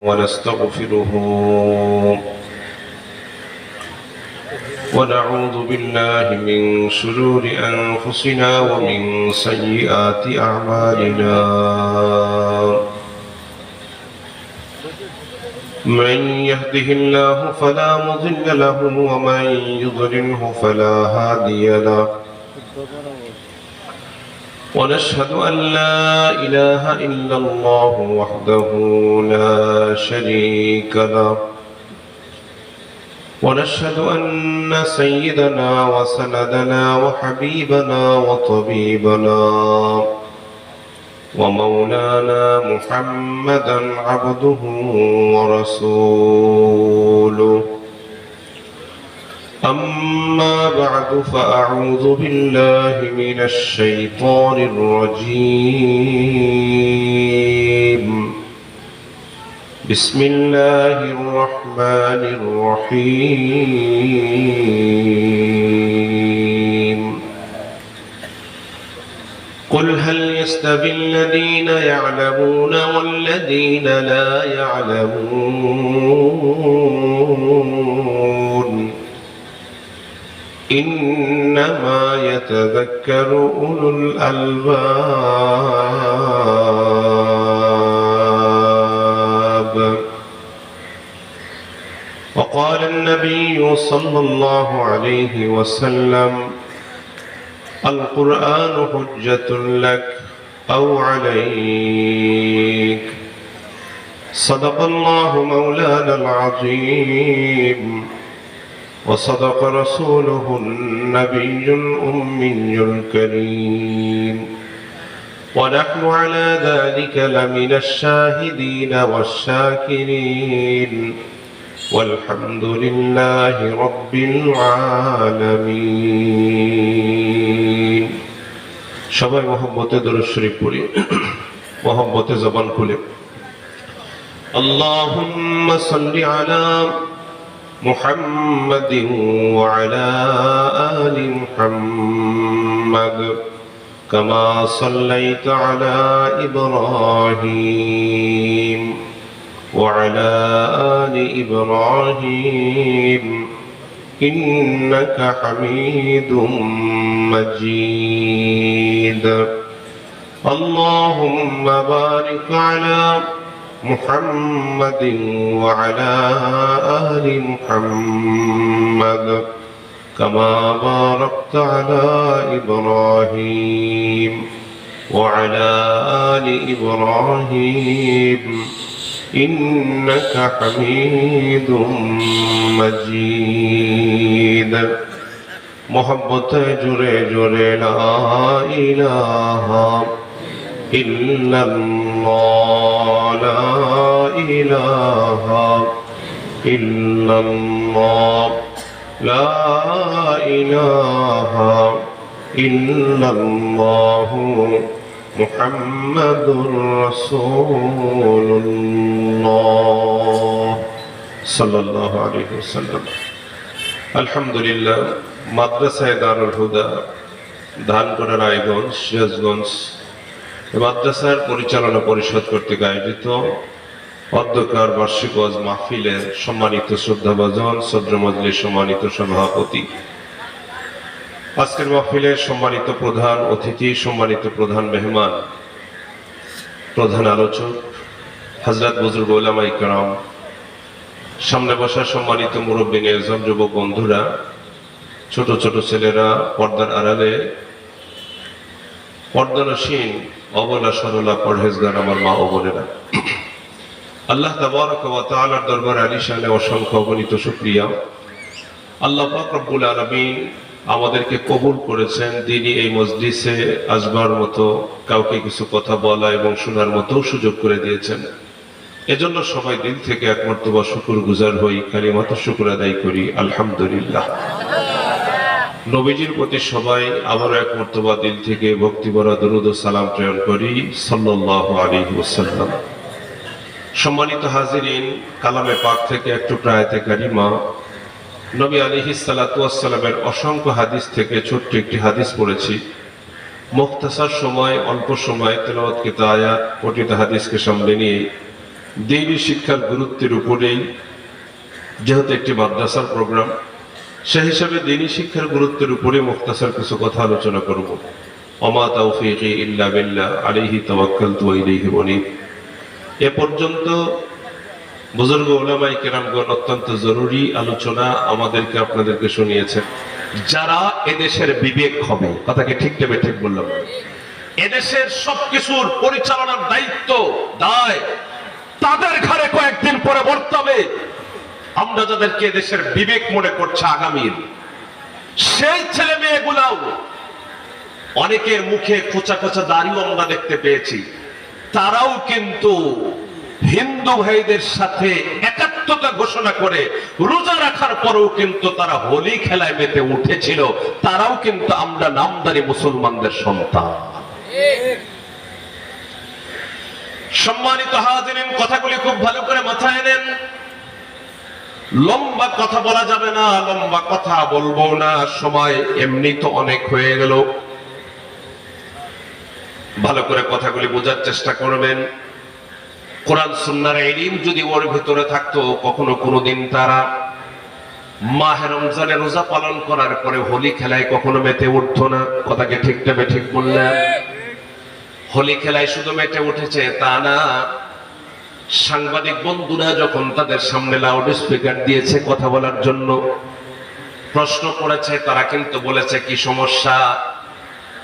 ونستغفره ونعوذ بالله من شرور أنفسنا ومن سيئات أعمالنا من يهده الله فلا مضل له ومن يضلله فلا هادي له ونشهد أن لا إله إلا الله وحده لا شريك له ونشهد أن سيدنا وسندنا وحبيبنا وطبيبنا ومولانا محمدا عبده ورسوله أما بعد فأعوذ بالله من الشيطان الرجيم بسم الله الرحمن الرحيم قل هل يستوي الذين يعلمون والذين لا يعلمون إنما يتذكر أولو الألباب وقال النبي صلى الله عليه وسلم القرآن حجة لك أو عليك صدق الله مولانا العظيم وصدق رسوله النبي الأمي الكريم ونحن على ذلك لمن الشاهدين والشاكرين والحمد لله رب العالمين সবাই মহব্বতে দরুদ শরীফ পড়ি মহব্বতে জবান খুলে আল্লাহুম্মা সাল্লি আলা محمد وعلى آل محمد كما صليت على إبراهيم وعلى آل إبراهيم إنك حميد مجيد اللهم بارك على محمد وعلى آل محمد كما باركت على إبراهيم وعلى آل إبراهيم إنك حميد مجيد محبت جرے جرے لا إله إلا الله لا إله إلا الله لا إله إلا الله محمد رسول الله صلى الله عليه وسلم الحمد لله মাদ্রাসা দারুল হুদা ধানগড়া রায়গঞ্জ সিরাজগঞ্জ মাদ্রাসার পরিচালনা পরিষদ কর্তৃক আয়োজিত অধ্যক্ষার বার্ষিক ওয়াজ মাহফিলের সম্মানিত শ্রদ্ধাভাজন সদর মজলিস সম্মানিত সভাপতি, আজকের মাহফিলের সম্মানিত প্রধান অতিথি, সম্মানিত প্রধান মেহমান, প্রধান আলোচক হযরত বুজুর্গ উলামায়ে কেরাম, সামনে বসা সম্মানিত মুরব্বী নিয়াজন, যুবক বন্ধুরা, ছোট ছোট ছেলেরা, পর্দার আড়ালে পর্দানসীন অবলা সরলা পরহেজগার আমার মা ও বোনেরা, আল্লাহ তাবারক ওয়া তাআলার দরবারে আলিশানে অসংখ্য অগণিত শুকরিয়া। আল্লাহ পাক রব্বুল আলামিন আমাদেরকে কবুল করেছেন, দিনই এই মজলিসে আসবার মতো, কাউকে কিছু কথা বলা এবং শোনার মতো সুযোগ করে দিয়েছেন। এজন্য সবাই দিল থেকে এক মর্তবা শুকরগুজার হই, কালিমাত শুকর আদায় করি আলহামদুলিল্লাহ। নবীজির প্রতি সবাই আবারও এক মর্তবা দিল থেকে ভক্তিভরা দরুদ ও সালাম প্রেরণ করি সাল্লাল্লাহু আলাইহি ওয়াসাল্লাম। সম্মানিত হাজিরিন, কালামে পাক থেকে একটু আয়াতে কারিমা, নবী আলাইহিস সালাতু ওয়াস সালামের অসংখ্য হাদিস থেকে ছোট্ট একটি হাদিস পড়েছি। মুখতাসার সময়, অল্প সময় তেলাওয়াতকৃত আয়াত, পঠিত হাদিসকে সামনে নিয়ে দ্বীনি শিক্ষার গুরুত্বের উপরেই, যেহেতু একটি মাদ্রাসার প্রোগ্রাম, সেই হিসাবে দ্বীনি শিক্ষার গুরুত্বের উপরে মুখতাসার কিছু কথা আলোচনা করব। ওমা তাওফীকি ইল্লা বিল্লাহ আলাইহি তাওয়াক্কালতু ওয়া ইলাইহি উনীব। এ পর্যন্ত বুজুর্গ উলামায়ে কেরামগণ অত্যন্ত জরুরি আলোচনা আমাদেরকে আপনাদেরকে শুনিয়েছেন। যারা এদেশের বিবেক হবে, কথাকে ঠিক নেবে ঠিক বললাম, এদেশের সবকিছুর পরিচালনার দায়িত্ব দায় তাদের ঘরে কয়েকদিন পরে বর্তাবে। আমরা যাদেরকে দেশের বিবেক মনে করছে আগামীর, সেই ছেলে মেয়েগুলাও অনেকের মুখে খোঁচা খোঁচা দাড়িও আমরা দেখতে পেয়েছি। তারাও কিন্তু হিন্দু ভাইদের সাথে একাত্মতা ঘোষণা করে রোজা রাখার পরেও কিন্তু তারা হোলি খেলায় মেতে উঠেছিল। তারাও কিন্তু আমরা নামদারি মুসলমানদের সন্তান। সম্মানিত হাজিরিন, কথাগুলি খুব ভালো করে মাথায় নেন। লম্বা কথা বলা যাবে না, লম্বা কথা বলবো না, সময় এমনি তো অনেক হয়ে গেল। ভালো করে কথাগুলি বোঝার চেষ্টা করবেন। কোরআন সুন্নাহর ইলম যদি ওর ভিতরে থাকতো, কখনো কোনোদিন তারা মাহে রমজানে রোজা পালন করার পরে হোলি খেলায় কখনো মেতে উঠতো না। কথাকে ঠিক নেবে ঠিক বললেন। হোলি খেলায় শুধু মেতে উঠেছে তা না, সাংবাদিক বন্ধুরা যখন তাদের সামনে লাউড স্পিকার দিয়েছে কথা বলার জন্য, প্রশ্ন করেছে, তারা কিন্তু বলেছে কি সমস্যা?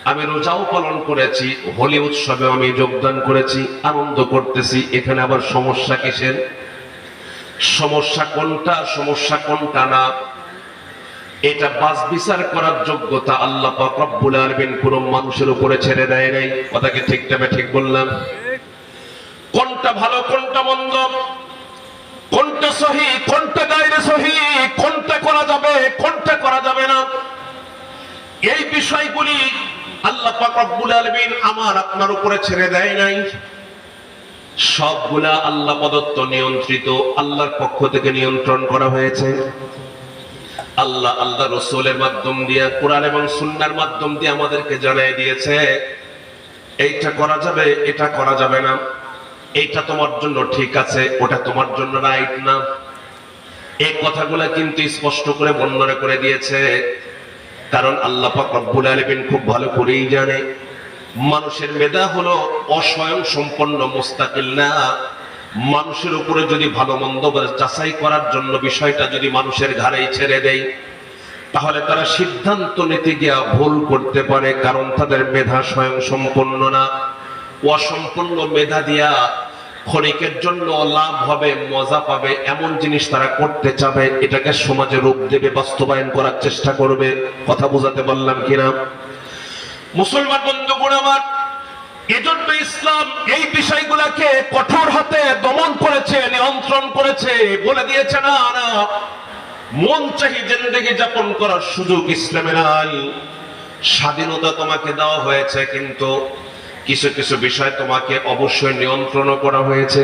আমি রোজাও পালন করেছি, হোলি উৎসবে আমি যোগদান করেছি, আনন্দ করতেছি, এখানে আবার সমস্যা কিসের? সমস্যা কোনটা, সমস্যা কোনটা না, এটা বাস বিচার করার যোগ্যতা আল্লাহ পাক রব্বুল আলামিন কোন মানুষের উপরে ছেড়ে দেয় নাই। কথাকে ঠিক নেবে ঠিক বললাম। কোনটা ভালো কোনটা মন্দ, কোনটা সহি কোনটা গায়রে সহি, কোনটা করা যাবে কোনটা করা যাবে না, এই বিষয়গুলি আল্লাহ পাক রব্বুল আলামিন আমার আপনার উপরে ছেড়ে দেয় নাই। সবগুলা আল্লাহ প্রদত্ত নিয়ন্ত্রিত, আল্লাহর পক্ষ থেকে নিয়ন্ত্রণ করা হয়েছে। আল্লাহ আল্লাহ রাসূলের মাধ্যম দিয়ে, কোরআন এবং সুন্নাহর মাধ্যম দিয়ে আমাদেরকে জানিয়ে দিয়েছে এইটা করা যাবে এটা করা যাবে না, এইটা তোমার জন্য ঠিক আছে ওটা তোমার জন্য রাইট না। এই কথাগুলা কিন্তু স্পষ্ট করে বর্ণনা করে দিয়েছে। কারণ আল্লাহ পাক রব্বুল আলামিন খুব ভালো করেই জানে মানুষের মেধা হলো অস্বয়ং সম্পন্ন, মুস্তাকিল না। মানুষের উপরে যদি ভালো মন্দ যাচাই করার জন্য বিষয়টা যদি মানুষের ঘাড়েই ছেড়ে দেয়, তাহলে তারা সিদ্ধান্ত নিতে গিয়ে ভুল করতে পারে। কারণ তাদের মেধা স্বয়ং সম্পন্ন না। অসম্পূর্ণ মেধা দিয়া ক্ষণিকের জন্য লাভ হবে, মজা পাবে এমন জিনিস তারা করতে চাবে, এটাকে সমাজে রূপ দেবে, বাস্তবায়ন করার চেষ্টা করবে। কথা বোঝাতে পারলাম কিনা? মুসলমান বন্ধুগণ আমার, এজন্য ইসলাম এই বিষয়গুলোকে কঠোর হাতে দমন করেছে, নিয়ন্ত্রণ করেছে। বলে দিয়েছে না না, মন চাহি জিন্দেগি যাপন করার সুযোগ ইসলামে নাই। স্বাধীনতা তোমাকে দেওয়া হয়েছে, কিন্তু কিছু কিছু বিষয় তোমাকে অবশ্যই নিয়ন্ত্রণ করা হয়েছে।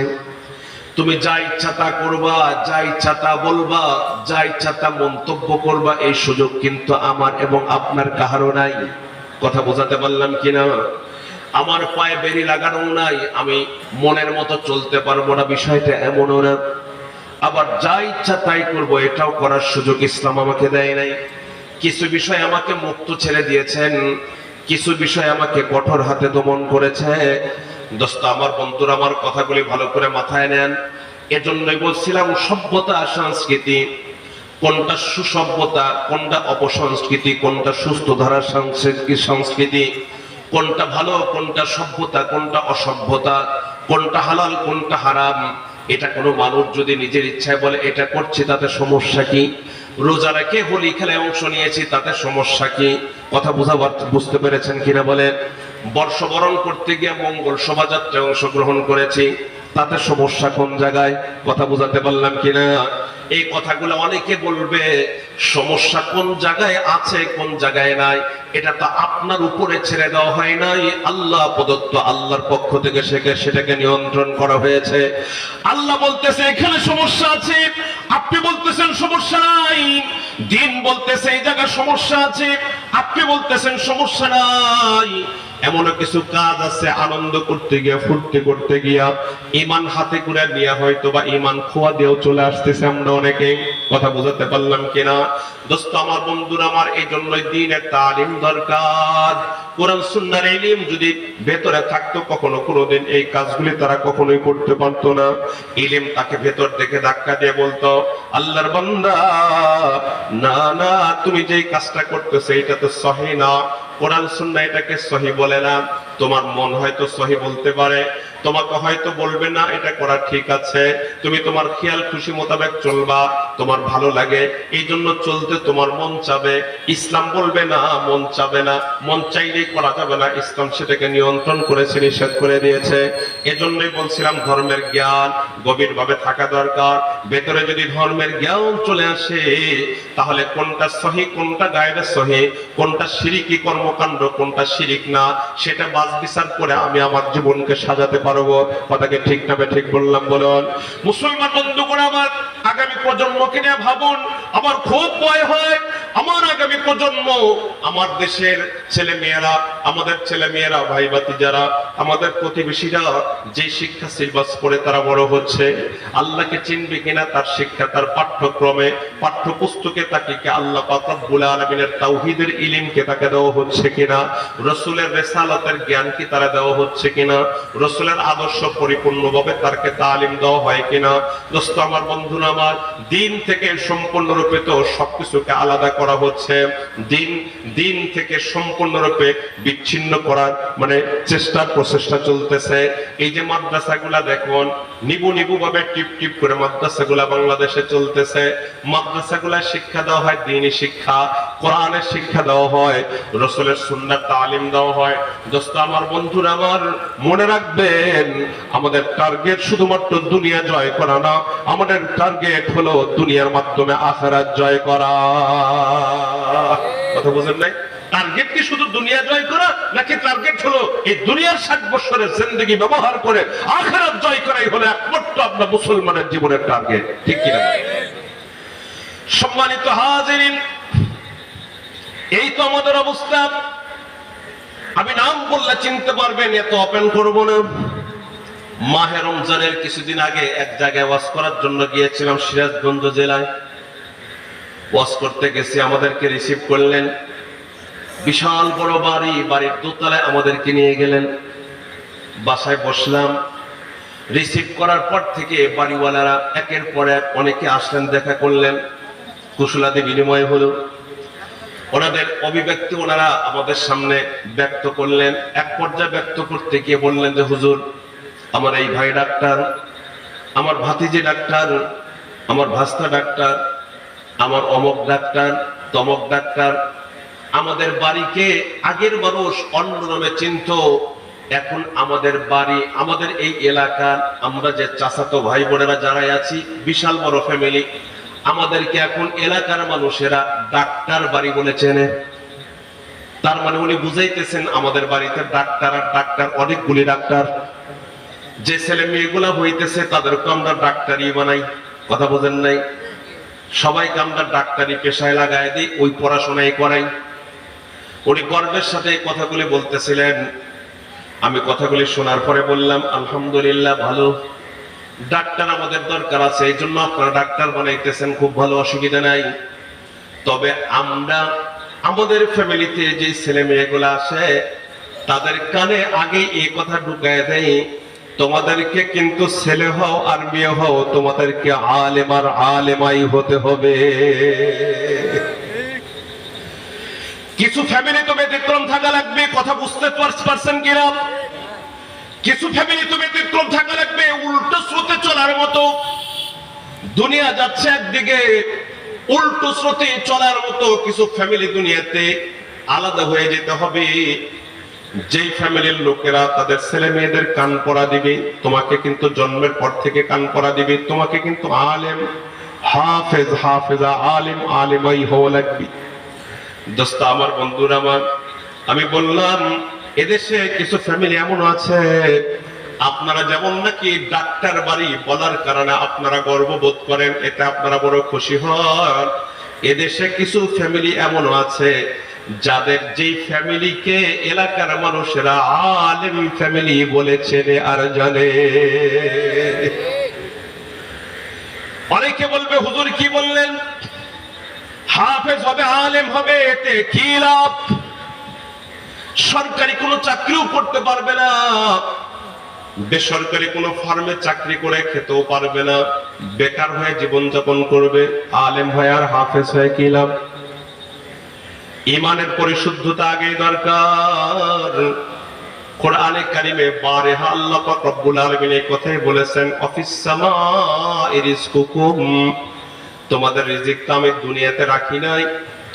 তুমি যা ইচ্ছা তা করবা, যা ইচ্ছা তা বলবা, যা ইচ্ছা তা মন্তব্য করবা, এই সুযোগ কিন্তু আমার এবং আপনার কাহারও নাই। কথা বোঝাতে পারলাম কিনা? আমার পায়ে বেরি লাগানো নাই, আমি মনের মতো চলতে পারবো না, বিষয়টা এমনও না। আবার যা ইচ্ছা তাই করবো, এটাও করার সুযোগ ইসলাম আমাকে দেয় নাই। কিছু বিষয় আমাকে মুক্ত ছেড়ে দিয়েছেন, কিছু বিষয় আমাকে কঠোর হাতে দমন করেছে। দোস্ত আমার, বন্ধুরা আমার, কথাগুলি ভালো করে মাথায় নেন। এজন্যই বলছিলাম সভ্যতা সংস্কৃতি কোনটা সুসভ্যতা, কোনটা অপসংস্কৃতি, কোনটা সুস্থ ধারার সংস্কৃতি, কোনটা ভালো কোনটা সভ্যতা, কোনটা অসভ্যতা, কোনটা হালাল কোনটা হারাম, এটা কোনো মানুষ যদি নিজের ইচ্ছায় বলে এটা করছি তাতে সমস্যা কি? রোজা রেখে হোলি খেলায় অংশ নিয়েছি তাতে সমস্যা কি? কথা বুঝতে পেরেছেন কিনা বলেন? বর্ষবরণ করতে গিয়ে মঙ্গল শোভাযাত্রায় অংশগ্রহণ করেছি তাতে সমস্যা কোন জায়গায়? কথা বুঝাতে পারলাম কিনা? এই কথাগুলো অনেকে বলবে সমস্যা কোন জায়গায় আছে কোন জায়গায় নাই, এটা তো আপনার উপরে ছেড়ে দেওয়া হয় নাই, আল্লাহ প্রদত্ত, আল্লাহর পক্ষ থেকে সেটাকে নিয়ন্ত্রণ করা হয়েছে। আল্লাহ বলতেছে এখানে সমস্যা আছে, আপনি বলতেছেন সমস্যা নাই। দিন বলতেছে এই জায়গায় সমস্যা আছে, আপনি বলতেছেন সমস্যা নাই। এমন কিছু কাজ আছে আনন্দ করতে গিয়া ফুর্তি করতে গিয়া ঈমান হাতে করে নিয়ে হয়তো বা ঈমান খোয়া দিয়েও চলে আসতেছে আমরা অনেকে। কথা বুঝাতে পারলাম কিনা দোস্ত আমার, বন্ধুরা আমার? এই জন্যই দ্বীনের তালিম দরকার। কোরআন সুন্নাহর ইলম যদি ভেতরে থাকতো কখনো কোনোদিন এই কাজগুলি তারা কখনোই করতে পারতো না। ইলম তাকে ভেতর থেকে ধাক্কা দিয়ে বলতো, আল্লাহর বান্দা না না, তুমি যেই কাজটা করতেছো এটা তো সহি না। কোরআন সুন্নাহ এটাকে সহি বলে না। তোমার মন হয়তো সহি বলতে পারে, তোমাকে হয়তো বলবে না এটা করা ঠিক আছে, তুমি তোমার খেয়াল খুশি মোতাবেক চলবা, তোমার ভালো লাগে এই জন্য চলতে তোমার মন চাবে। ইসলাম বলবে না মন চাবে না, মন চাইলেই করা যাবে না, ইসলাম সেটাকে নিয়ন্ত্রণ করেছে, নিষেধ করে দিয়েছে। এজন্যই বলছিলাম ধর্মের জ্ঞান গভীরভাবে থাকা দরকার। ভেতরে যদি ধর্মের জ্ঞান চলে আসে তাহলে কোনটা সহি কোনটা গায়রে সহি, কোনটা শিরকি কর্মকাণ্ড কোনটা শিরিক না, সেটা বাছ বিচার করে আমি আমার জীবনকে সাজাতে পারবো। কথাকে ঠিক না ঠিক বললাম বলুন? মুসলমান বন্ধুগণ আমার, আগামী প্রজন্মকে নিয়ে ভাবুন। আমার খুব ভয় হয় আমার আগামী প্রজন্ম, আমার দেশের ছেলে মেয়েরা, আমাদের ছেলে মেয়েরা, ভাই ভাতিজারা, আমাদের প্রতিবেশীরা যে শিক্ষা সিলেবাস করে তারা বড় হচ্ছে, আল্লাহকে চিনবে কিনা তার শিক্ষা তার পাঠ্যক্রমে পাঠ্যপুস্তকে তাকে কি আল্লাহ পাক রব্বুল আলামিনের তাওহীদের ইলমকে তাকে দেওয়া হচ্ছে কিনা, রাসূলের রিসালাতের জ্ঞান কি তারা দেওয়া হচ্ছে কিনা, রাসূলের আদর্শ পরিপূর্ণভাবে তারকে তালিম দেওয়া হয় কিনা। দোস্ত আমার, বন্ধুরা আমার, দিন থেকে সম্পূর্ণরূপে তো সবকিছুকে আলাদা করা হচ্ছে, দিন থেকে সম্পূর্ণরূপে বিচ্ছিন্ন করার মানে প্রচেষ্টা চলতেছে। এই যে মাদ্রাসাগুলা দেখুন, নিবু ভাবে টিপ করে মাদ্রাসাগুলা বাংলাদেশে চলতেছে। মাদ্রাসাগুলা শিক্ষা দেওয়া হয় দ্বীনি শিক্ষা, কোরআনের শিক্ষা দেওয়া হয়, রাসূলের সুন্নাত তালিম দেওয়া হয়। দোস্ত আমার, বন্ধুরা আমার, মনে রাখবেন আমাদের টার্গেট শুধুমাত্র দুনিয়া জয় করা না, আমাদের টার্গেট হলো দুনিয়ার মাধ্যমে আখিরাত জয় করা। কথা বুঝেন নাই? টার্গেট কি শুধু দুনিয়া জয় করা, নাকি টার্গেট হলো এই দুনিয়ার 60 বছরের জিন্দেগি ব্যবহার করে আখিরাত জয় করাই হলো একমাত্র আপনার মুসলমানের জীবনের টার্গেট? ঠিক কি না? সম্মানিত হাজিরিন, এই তো আমাদের অবস্থা। আমি নাম বললে চিনতে পারবেন, এত ওপেন করব না। মাহে রমজানের কিছুদিন আগে এক জায়গায় ওয়াজ করার জন্য গিয়েছিলাম, সিরাজগঞ্জ জেলায়। ওয়াজ করতে গেছি, আমাদেরকে রিসিভ করলেন, বিশাল বড় বাড়ি, বাড়ির দোতলায় আমাদেরকে নিয়ে গেলেন। বাসায় বসলাম। রিসিভ করার পর থেকে বাড়িওয়ালারা একের পর এক অনেকে আসলেন, দেখা করলেন, কুশলাদি বিনিময় হলো। ওনাদের অভিব্যক্তি ওনারা আমাদের সামনে ব্যক্ত করলেন। এক পর্যায়ে ব্যক্ত করতে গিয়ে বললেন যে হুজুর, আমার এই ভাই ডাক্তার, আমার ভাতিজি ডাক্তার, আমার ভাস্তা ডাক্তার, আমার অমক ডাক্তার, তমক ডাক্তার। আমাদের বাড়িকে আগের মানুষ অন্য নামে চিনত, এখন আমাদের বাড়ি, আমাদের এই এলাকার আমরা যে চাচাতো ভাই বোনেরা যারাই আছি, বিশাল বড় ফ্যামিলি, আমাদেরকে এখন এলাকার মানুষেরা ডাক্তার বাড়ি বলে চেনে। তার মানে উনি বুঝাইতেছেন আমাদের বাড়িতে ডাক্তার আর ডাক্তার, অনেকগুলি ডাক্তার। যে ছেলে মেয়েগুলা হইতেছে তাদেরকে আমরা ডাক্তারি বানাই। কথা বোঝেন নাই? সবাইকে আমরা ডাক্তারি পেশায় লাগাই দিই, ওই পড়াশোনাই করাই। উনি গর্বের সাথে এই কথাগুলি বলতেছিলেন। আমি কথাগুলি শোনার পরে বললাম, আলহামদুলিল্লাহ, ভালো, ডাক্তার আমাদের দরকার আছে, এই জন্য আপনারা ডাক্তার বানাইতেছেন, খুব ভালো, অসুবিধা নাই। তবে আমরা আমাদের ফ্যামিলিতে যে ছেলে মেয়েগুলো আসে তাদের কানে আগে এই কথা ঢুকায় দেয়, তোমাদেরকে কিন্তু ছেলে হও আর মেয়ে হও, তোমাদেরকে আলেম আর আলেমাই হতে হবে। কিছু ফ্যামিলি তো ব্যতিক্রম থাকা লাগবে। কথা বুঝতে পারছেন কিনা? কিছু ফ্যামিলি তো ব্যতিক্রম থাকা লাগবে, উল্টো স্রোতে চলার মতো। দুনিয়া যাচ্ছে একদিকে, উল্টো স্রোতে চলার মতো কিছু ফ্যামিলি দুনিয়াতে আলাদা হয়ে যেতে হবে। যেই ফ্যামিলির লোকেরা তাদের ছেলে মেয়েদের কান পড়া দিবে, তোমাকে কিন্তু জন্মের পর থেকে কান পড়া দিবে, তোমাকে কিন্তু আলেম, হাফেজ, হাফেজা, আলিম, আলিমাই হওয়া লাগবে। দোস্ত আমার, বন্ধুরা আমার, আমি বললাম এদেশে কিছু ফ্যামিলি এমন আছে, আপনারা যেমন নাকি ডাক্তার বাড়ি বলার কারণে আপনারা গর্ববোধ করেন, এটা আপনারা বড় খুশি হন। এদেশে কিছু ফ্যামিলি এমন আছে যাদের যেই ফ্যামিলিকে এলাকার মানুষেরা আলেম ফ্যামিলি বলে চেনে আর জানে। অনেকে বলবে হুজুর কি বললেন, হাফেজ হবে আলেম হবে এতে কি লাভ? সরকারি কোনো চাকরিও করতে পারবে না, বেসরকারি কোনো ফার্মে চাকরি করে খেতেও পারবে না, বেকার হয়ে জীবনযাপন করবে। আলেম হয় আর হাফেজ হয়ে কি লাভ? ঈমানের পরিশুদ্ধতা আগেই দরকার। কোরআনে কারিমে বারেহা আল্লাহ পাক রব্বুল আলামিন এই কথাই বলেছেন, অফিস সামাই রিজকুকুম, তোমাদের রিজিক তো আমি দুনিয়াতে রাখি নাই,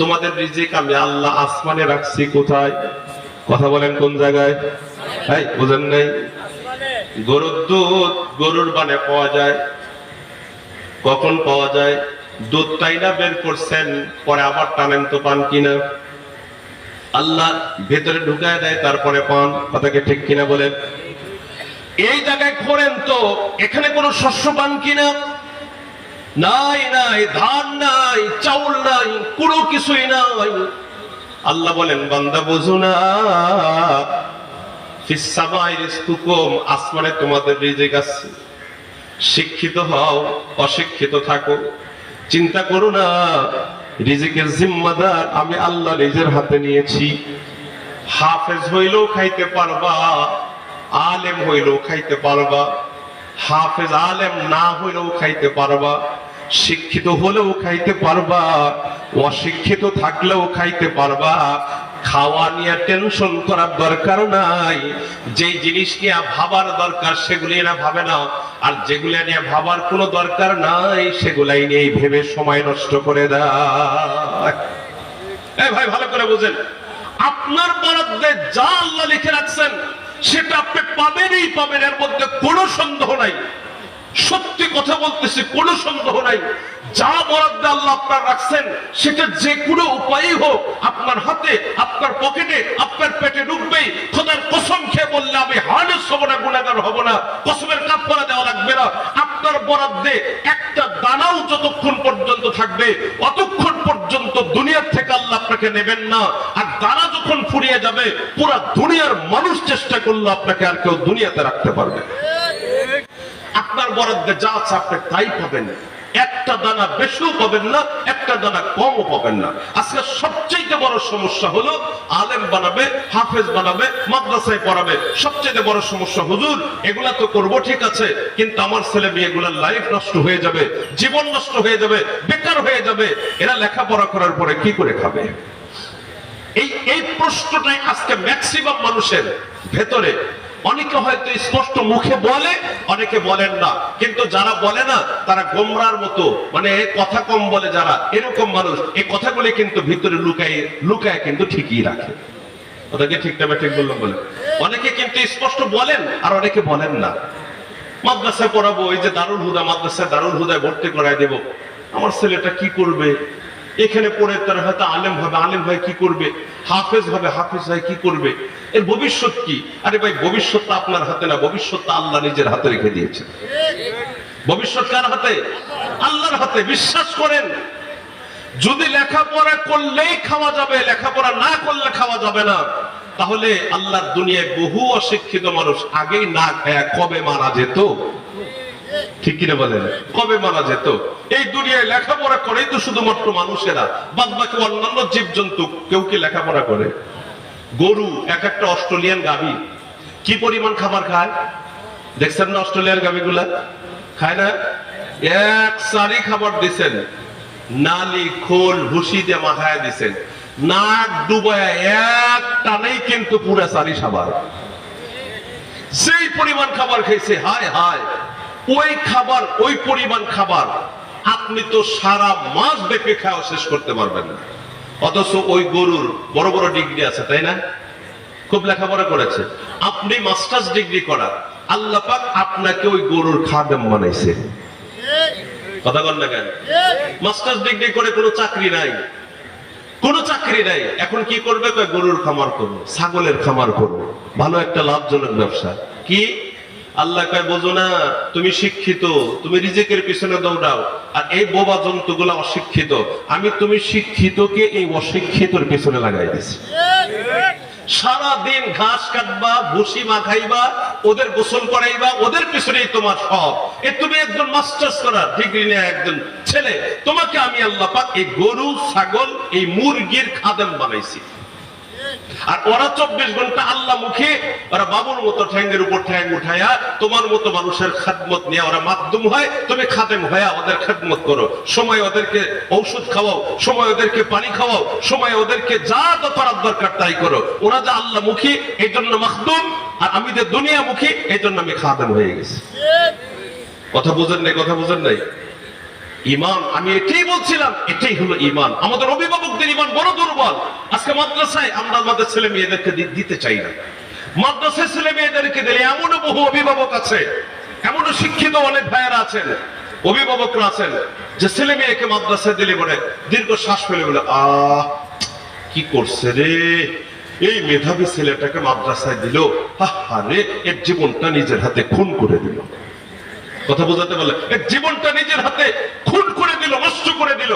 তোমাদের রিজিক আমি আল্লাহ আসমানে রাখছি। কোথায়? কথা বলেন কোন জায়গায়? এই বুঝেন নাই? গরুর দুধ গরুর বানে পাওয়া যায়। কখন পাওয়া যায়? দুধটাই না বের করছেন, পরে আবার টানেন তো পান কিনা? আল্লাহ ভেতরে ঢুকায় দেয় তারপরে পান। কথাকে ঠিক কিনা বলেন? এই জায়গায় খোঁড়েন তো এখানে কোনো শস্য পান কিনা? নাই, নাই ধান নাই, চাউল নাই, কোনো কিছুই নাই। আল্লাহ বলেন বান্দা বুঝো না, ফিস সামাই রিজকুকুম, আসমানে তোমাদের রিজিক আছে। শিক্ষিত হও অশিক্ষিত থাকো, চিন্তা করো না, রিজিকের জিম্মাদার আমি আল্লাহ নিজের হাতে নিয়েছি। হাফেজ হইলেও খাইতে পারবা, আলেম হইলেও খাইতে পারবা, হাফেজ আলেম না হইলেও খাইতে পারবা, শিক্ষিত হলেও খাইতে পারবা, অশিক্ষিত থাকলেও খাইতে পারবা। খাওয়া নিয়ে টেনশন করার দরকার নাই। যে জিনিস নিয়ে ভাবার দরকার সেগুলি না ভাবে না, আর যেগুলি নিয়ে ভাবার কোনো দরকার নাই সেগুলাই নিয়ে ভেবে সময় নষ্ট করে দেয়। এই ভাই ভালো করে বুঝেন, আপনার বরাদ্দে যা আল্লাহ লিখে রাখছেন সেটা আপনি পাবেনই পাবেন, এর মধ্যে কোনো সন্দেহ নাই। সত্যি কথা বলতেছি, কোনো সন্দেহ নাই। যা বরাদ্দে আল্লাহ আপনার রাখছেন সেটা যে কোনো উপায়ই হোক আপনার হাতে, আপনার পকেটে, আপনার পেটে ঢুকবেই। খোদার কসম খেয়ে বললে আমি হানিস হব না, গুনাহগার হব না, কসমের কাফারা দেওয়া লাগবে না। আপনার বরাদ্দে একটা দানাও যতক্ষণ পর্যন্ত থাকবে অতক্ষণ পর্যন্ত দুনিয়ার থেকে আল্লাহ আপনাকে নেবেন না। আর দানা যখন ফুরিয়ে যাবে পুরা দুনিয়ার মানুষ চেষ্টা করলে আপনাকে আর কেউ দুনিয়াতে রাখতে পারবে। আপনার বরাদ্দে যা আছে আপনি তাই পাবেন, একটা দানা বেশিও পাবেন না, একটা দানা কমও পাবেন না। আজকে সবচেয়ে বড় সমস্যা হলো আলেম বানাবে, হাফেজ বানাবে, মাদ্রাসায় পড়াবে। সবচেয়ে বড় সমস্যা, হুজুর এগুলা তো করবো ঠিক আছে, কিন্তু আমার ছেলে মেয়েগুলোর লাইফ নষ্ট হয়ে যাবে, জীবন নষ্ট হয়ে যাবে, বেকার হয়ে যাবে, এরা লেখাপড়া করার পরে কি করে খাবে? এই প্রশ্নটাই আজকে ম্যাক্সিমাম মানুষের ভেতরে। অনেকে হয়তো স্পষ্ট মুখে বলে, অনেকে বলেন না, কিন্তু যারা বলে না তারা গোমরার মতো, মানে কথা কম বলে যারা, এরকম মানুষ এই কথাগুলি কিন্তু ভিতরে লুকায় কিন্তু ঠিকই রাখে। ওটাকে ঠিক না ঠিক বললাম বলে? অনেকে কিন্তু স্পষ্ট বলেন আর অনেকে বলেন না। মাদ্রাসায় পড়াবো, এই যে দারুল হুদা মাদ্রাসায়, দারুল হুদায় ভর্তি করায় দেব, আমার ছেলেটা কি করবে? এখানে পড়ে তারা হয়তো আলেম হবে, আলেম ভাই কি করবে? হাফেজ হবে, হাফেজ ভাই কি করবে? এর ভবিষ্যৎ কি? আরে ভাই ভবিষ্যৎটা আপনার হাতে না, ভবিষ্যৎটা আল্লাহ নিজের হাতে রেখে দিয়েছেন। ভবিষ্যৎ কার হাতে? আল্লাহর হাতে। বিশ্বাস করেন, যদি লেখাপড়া করলেই খাওয়া যাবে, লেখাপড়া না করলে খাওয়া যাবে না, তাহলে আল্লাহর দুনিয়ায় বহু অশিক্ষিত মানুষ আগেই না খায়া কবে মারা যেত। ঠিক কিনা বলেন? কবে মারা যেত? এই দুনিয়ায় লেখাপড়া করেই তো শুধুমাত্র মানুষেরা, বাদ বাকি অন্যান্য জীবজন্তু কেউ কি লেখাপড়া করে? গরু, এক একটা অস্ট্রেলিয়ান গাভী কি পরিমাণ খাবার খায় দেখছেন না? অস্ট্রেলিয়ান গাভীগুলা খায় না? এক সারি খাবার দিছেন, নালি খোল ভুসি দিয়ে মাথায় দিছেন, নাক ডুবায় এক টানেই কিন্তু পুরা সারি খাবার। সেই পরিমাণ খাবার খেয়েছে, হায় হায়, ওই খাবার, ওই পরিমাণ খাবার আপনি তো সারা মাস ব্যাপী খাওয়া শেষ করতে পারবেন না। অথচ ওই গরুর বড় বড় ডিগ্রি আছে, তাই না? খুব লেখাপড়া করেছে। আপনি মাস্টার্স ডিগ্রি করা, আল্লাহ পাক আপনাকে ওই গরুর খাদেম বানাইছে। কথা বল না কেন? মাস্টার্স ডিগ্রি করে কোনো চাকরি নাই, কোনো চাকরি নাই। এখন কি করবে? গরুর খামার করবো, ছাগলের খামার করবো, ভালো একটা লাভজনক ব্যবসা। কি আল্লাহ কয় বোঝো না, তুমি শিক্ষিত, তুমি রিজিকের পিছনে দৌড়াও, আর এই বোবা জন্তুগুলো অশিক্ষিত। আমি তুমি শিক্ষিতকে এই অশিক্ষিতর পিছনে লাগাই দিছি। সারাদিন ঘাস কাটবা, ভুসি মাখাইবা, ওদের গোসল করাইবা, ওদের পিছনেই তোমার সব। তুমি একজন মাস্টার্স করা ডিগ্রি নিয়ে একজন ছেলে, তোমাকে আমি আল্লাহ পাক এই গরু, ছাগল, এই মুরগির খাদেম বানাইছি। আর ওরা 24 ঘন্টা আল্লাহ মুখে, ওরা বাবুর মতো ঠ্যাঙ্গের উপর ঠ্যাং উঠায়া তোমার মতো মানুষের খেদমত নিয়ে ওরা মাধ্যম হয়, তুমি খাদেম হয়ে ওদের খেদমত করো। সময় ওদেরকে ঔষধ খাওয়াও, সময় ওদেরকে পানি খাওয়াও, সময় ওদেরকে যা করার দরকার তাই করো। ওরা যে আল্লাহ মুখী এই জন্য মাখদুম, আর আমি যে দুনিয়া মুখী এই জন্য আমি খাদেম হয়ে গেছি। কথা বুঝেন নাই? কথা বুঝেন নাই? ঈমান, আমি এটাই বলছিলাম, এটাই হলো ঈমান। আমাদের অভিভাবকদের ঈমান বড় দুর্বল। আজকে মাদ্রাসায় আমরা আমাদের ছেলে মেয়েদেরকে দিতে চাই না। মাদ্রাসায় ছেলে মেয়েদেরকে দিলে এমনও বহু অভিভাবক আছে, এমনও শিক্ষিত অনেক ভাইয়েরা আছেন, অভিভাবকরা আছেন, যে ছেলে মেয়েকে মাদ্রাসায় দিলে বলে দীর্ঘ শ্বাস ফেলে বলে, কি করছে রে, এই মেধাবী ছেলেটাকে মাদ্রাসায় দিল, আরে এর জীবনটা নিজের হাতে খুন করে দিল। কথা বোঝাতে বলে এর জীবনটা নিজের হাতে খুন করে দিল, নষ্ট করে দিল।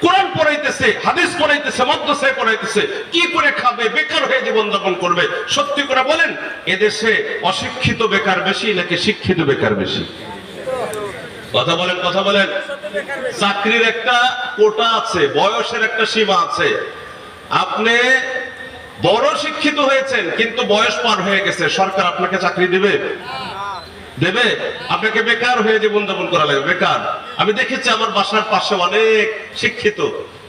কোরআন পড়াইতেছে, হাদিস পড়াইতেছে, মাদ্রাসায় পড়াইতেছে, কি করে খাবে, বেকার হয়ে জীবন যাপন করবে। সত্যি করে বলেন, এদেশে অশিক্ষিত বেকার বেশি নাকি শিক্ষিত বেকার বেশি? কথা বলেন, কথা বলেন। চাকরির একটা কোটা আছে, বয়সের একটা সীমা আছে। আপনি বড় শিক্ষিত হয়েছেন কিন্তু বয়স পার হয়ে গেছে, সরকার আপনাকে চাকরি দিবে? দেবে? আপনাকে বেকার হয়ে জীবনযাপন করা লাগবে, বেকার। আমি দেখেছি আমার বাসার পাশে অনেক শিক্ষিত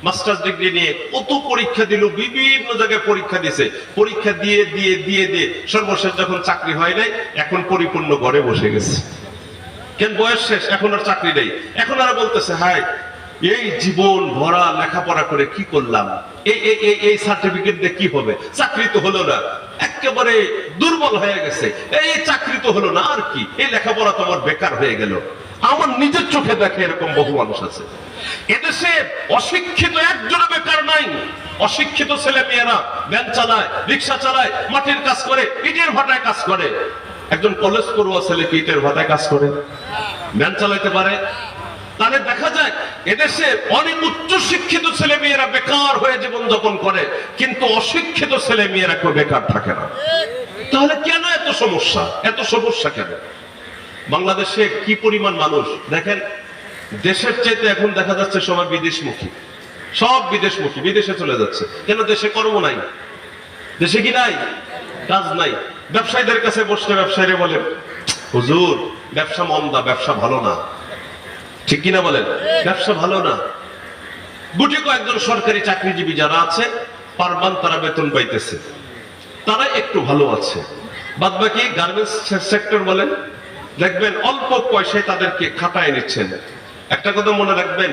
মাস্টার্স ডিগ্রি নিয়ে কত পরীক্ষা দিল, বিভিন্ন জায়গায় পরীক্ষা দিয়েছে, পরীক্ষা দিয়ে দিয়ে দিয়ে দিয়ে সর্বশেষ যখন চাকরি হয় নাই, এখন পরিপূর্ণ ঘরে বসে গেছে। কেন? বয়স শেষ, এখন আর চাকরি নেই। এখন আর বলতেছে, হায় এই জীবন ভরা লেখাপড়া করে কি করলাম, এই সার্টিফিকেট দিয়ে কি হবে, চাকরি তো হলো না, একেবারে দুর্বল হয়ে গেছে, এই চাকরি তো হলো না, আর কি, এই লেখাপড়া তো আমার বেকার হয়ে গেল। আমার নিজের চোখে দেখে এরকম বহু মানুষ আছে। এদেশে অশিক্ষিত একজন বেকার নাই। অশিক্ষিত ছেলে মেয়েরা ভ্যান চালায়, রিক্সা চালায়, মাটির কাজ করে, ইটের ভাটায় কাজ করে। একজন কলেজ পড়ুয়া ছেলে কি ইটের ভাটায় কাজ করে? ভ্যান চালাইতে পারে? তাহলে দেখা যায় এদেশে অনেক উচ্চ শিক্ষিত ছেলে মেয়েরা বেকার হয়ে জীবন যাপন করে, কিন্তু অশিক্ষিত ছেলে মেয়েরা কেউ বেকার থাকে না। তাহলে কেন এত সমস্যা? এত সমস্যা কেন? বাংলাদেশে কি পরিমাণ মানুষ দেখেন, দেশের চাইতে এখন দেখা যাচ্ছে সবাই বিদেশমুখী, সব বিদেশমুখী, বিদেশে চলে যাচ্ছে। কেন? দেশে কর্ম নাই, দেশে কি নাই, কাজ নাই। ব্যবসায়ীদের কাছে বসলে ব্যবসায়ীরা বলেন, হুজুর ব্যবসা মন্দা, ব্যবসা ভালো না। ঠিক কিনা বলেন? ব্যবসা ভালো না। গুটি কয়েকজন সরকারি চাকরিজীবী যারা আছে, পার মান্থ তারা বেতন পাইতেছে, তারা একটু ভালো আছে। বাদ বাকি গার্মেন্টস সেক্টর বলেন, দেখবেন অল্প পয়সায় তাদেরকে খাটায় নিচ্ছেন। একটা কথা মনে রাখবেন,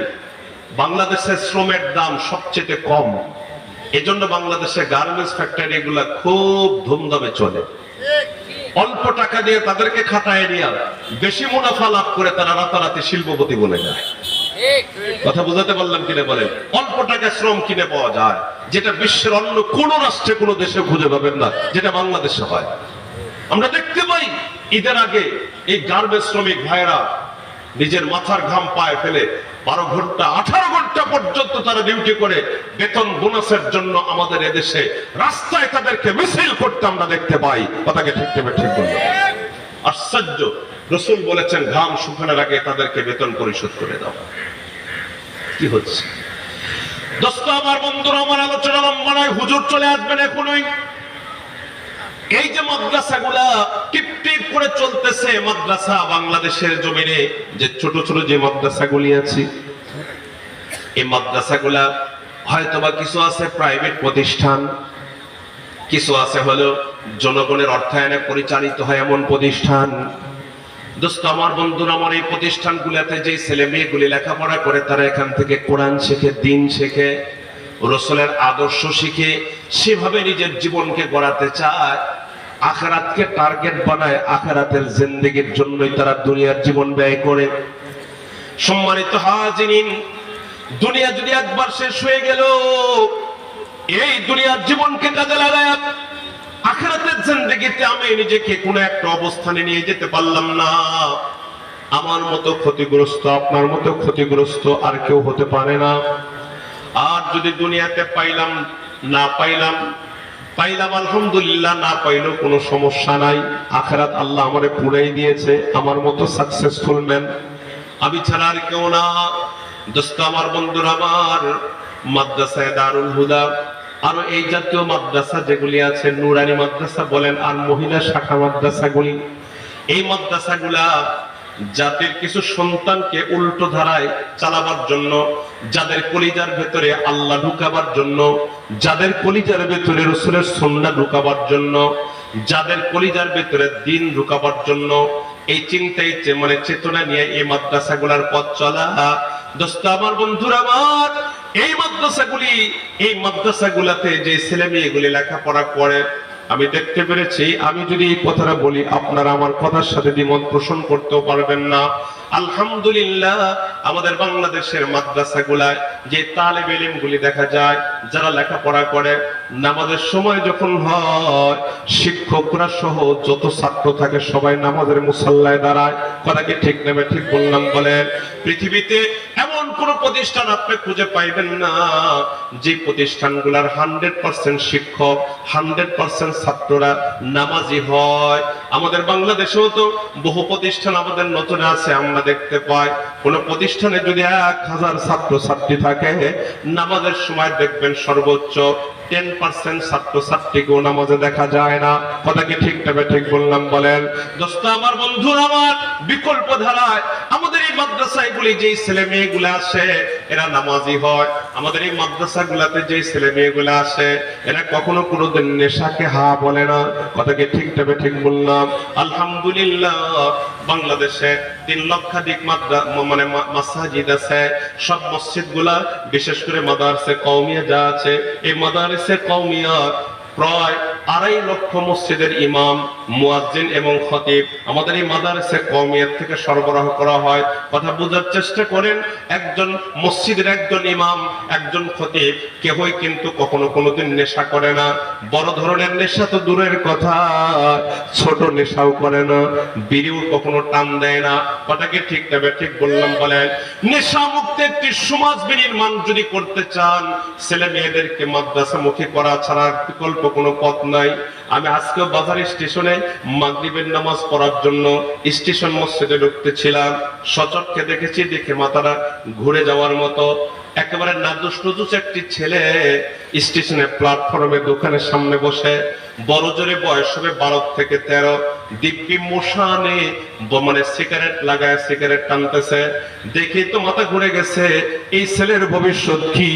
বাংলাদেশের শ্রমের দাম সবচেয়ে কম, এজন্য বাংলাদেশে গার্মেন্টস ফ্যাক্টরি গুলা খুব ধুমধামে চলে। অল্প টাকা দিয়ে তাদেরকে খাটায় নিয়ে বেশি মুনাফা লাভ করে তারা রাতারাতি শিল্পপতি বনে যায়। কথা বুঝাতে পারলাম কিনা বলেন? অল্প টাকা শ্রম কিনে পাওয়া যায়, যেটা বিশ্বের অন্য কোন রাষ্ট্রে, কোন দেশে খুঁজে পাবেন না, যেটা বাংলাদেশে হয়। আমরা দেখতে পাই ঈদের আগে এই গার্মেন্টস শ্রমিক ভাইরা নিজের মাথার ঘাম পায়ে ফেলে 12 ঘন্টা 18 ঘন্টা পর্যন্ত তারা ডিউটি করে বেতন বোনাসের জন্য আমাদের এদেশে রাস্তায় তাদেরকে মিছিল করতে আমরা দেখতে পাই। কথাকে ঠিক ঠিক বলবো। আশ্চর্য, রাসূল বলেছেন ঘাম শুকানোর আগে তাদেরকে বেতন পরিশোধ করে দাও। কি হচ্ছে? দোস্ত আমার, বন্ধুরা আমার, আলোচনা লম্বা নয়, হুজুর চলে আসবেন এখনই। এই যে মাদ্রাসাগুলা টিপ টিপ করে চলতেছে, মাদ্রাসা বাংলাদেশের জমিনে যে ছোট ছোট যে মাদ্রাসাগুলি আছে, এই মাদ্রাসাগুলা হয়তোবা কিছু আছে প্রাইভেট প্রতিষ্ঠান, কিছু আছে হলো জনগণের অর্থায়নে পরিচালিত হয় এমন প্রতিষ্ঠান। দোস্ত আমার, বন্ধুরা আমার, এই প্রতিষ্ঠানগুলোতে যে ছেলে মেয়েগুলি লেখাপড়া করে তারা এখান থেকে কোরআন শেখে, দ্বীন শেখে, রাসূলের আদর্শ শিখে, সেভাবে নিজের জীবনকে গড়াতে চায়, আখিরাতকে টার্গেট বানায়, আখিরাতের জিন্দেগির জন্যই তারা দুনিয়ার জীবন ব্যয় করে। সম্মানিত হাজিরিন, দুনিয়া যদি একবার শেষ হয়ে গেল, এই দুনিয়ার জীবনকে কাজে লাগায় আখিরাতের জিন্দেগিতে আমি নিজেকে কোনো একটা অবস্থানে নিয়ে যেতে পারলাম না, আমার মতো ক্ষতিগ্রস্ত, আপনার মতো ক্ষতিগ্রস্ত আর কেউ হতে পারে না। আর যদি দুনিয়াতে পাইলাম না পাইলাম আলহামদুলিল্লাহ, না পাইলেও কোনো সমস্যা নাই, আখিরাত আল্লাহ আমারে পুরাই দিয়েছে, আমার মতো সাকসেসফুল ম্যান আমি ছাড়া আর কেউ না। দোস্ত আমার, বন্ধুরা আমার, মাদ্রাসায়ে দারুল হুদা আরো এই জাতীয় মাদ্রাসা যেগুলি আছে, নুরানি মাদ্রাসা বলেন আর মহিলা শাখা মাদ্রাসাগুলি, এই মাদ্রাসাগুলা জাতির কিছু সন্তানকে উল্টো ধারায় চালাবার জন্য, যাদের কলিজার ভেতরে আল্লাহ ঢুকাবার জন্য, যাদের কলিজার ভেতরে রাসূলের সুন্নাহ ঢুকাবার জন্য, যাদের কলিজার ভেতরে দ্বীন ঢুকাবার জন্য, এই চিন্তাই চেতনা নিয়ে এই মাদ্রাসাগুলার পথ চলা। দোস্ত আমার, বন্ধুরা আমার, এই মাদ্রাসাগুলাতে যে ছেলে মেয়েগুলি লেখাপড়া করে, আমি দেখতে পেরেছি, আমি যদি এই কথাটা বলি আপনারা আমার কথার সাথে দ্বিমত পোষণ করতেও পারবেন না। আলহামদুলিল্লাহ, আমাদের বাংলাদেশের মাদ্রাসাগুলায় যে তালেব ইলমগুলি দেখা যায়, যারা লেখাপড়া করে, নামাজের সময় যখন হয়, শিক্ষকরা সহ যত ছাত্র থাকে সবাই নামাজের মুসাল্লায় দাঁড়ায়। কথা কি ঠিক নেবে? ঠিক বললাম বলেন? পৃথিবীতে এমন কোন প্রতিষ্ঠান আপনি খুঁজে পাইবেন না যে প্রতিষ্ঠানগুলার 100% শিক্ষক, 100% ছাত্ররা নামাজি হয়। আমাদের বাংলাদেশেও তো বহু প্রতিষ্ঠান আমাদের নতুন আছে, আমরা দেখতে পাই কোন প্রতিষ্ঠানে যদি 1000 ছাত্র ছাত্রী থাকে, নামাজের সময় দেখবেন সর্বোচ্চ 10% ছাত্র ছাত্রীকেও নামাজে দেখা যায় না। কথা কি ঠিক তবে ঠিক বললাম বলেন? দোস্ত আমার, বন্ধুরা আমার, বিকল্প ধারায় আমাদের এই মাদ্রাসাগুলি যেই ছেলে মেয়েগুলো আসে এরা নামাজি হয়। আমাদের এই মাদ্রাসাগুলাতে যেই ছেলে মেয়েগুলো আসে এরা কখনো কোনোদিন নেশাকে হা বলে না। কথা কি ঠিক তবে ঠিক বললাম? আলহামদুলিল্লাহ, বাংলাদেশে 3 লক্ষাধিক মাসাজিদ আছে। সব মসজিদগুলা, বিশেষ করে মাদারসে কওমিয়া যা আছে, এই মাদারসে কওমিয়া প্রায় 2.5 লক্ষ মসজিদের ইমাম, মুয়াজ্জিন এবং খতিব আমাদের এই মাদারসে কওমিয়া থেকে সরবরাহ করা হয়। কথা বোঝার চেষ্টা করেন, একজন মসজিদের একজন ইমাম, একজন খতিব কেউই কিন্তু কখনো কোনোদিন নেশা করে না। বড় ধরনের নেশা তো দূরের কথা, ছোট নেশাও করে না, বিড়িও কখনো টান দেয় না। কথা কি ঠিক তবে ঠিক বললাম বলেন? নেশা মুক্ত একটি সমাজ বিনির্মাণ যদি করতে চান, ছেলে মেয়েদেরকে মাদ্রাসামুখী করা ছাড়া বিকল্প কোনো পথ নাই। আমি আজকেও বাজার স্টেশনে মাগরিবের নামাজ পড়ার জন্য স্টেশন মসজিদে ঢুকতেছিলাম, সচক্ষে দেখেছি, দেখে মাথাটা ঘুরে যাওয়ার মতো। একেবারে নাদুস নুদুস একটি ছেলে স্টেশনে প্ল্যাটফর্মে দোকানের সামনে বসে, বড় জোরে বয়স হবে 12 থেকে 13, দিব্যি মশানে সিগারেট লাগায় সিগারেট টানতেছে। দেখে তো মাথা ঘুরে গেছে, এই ছেলের ভবিষ্যৎ কি?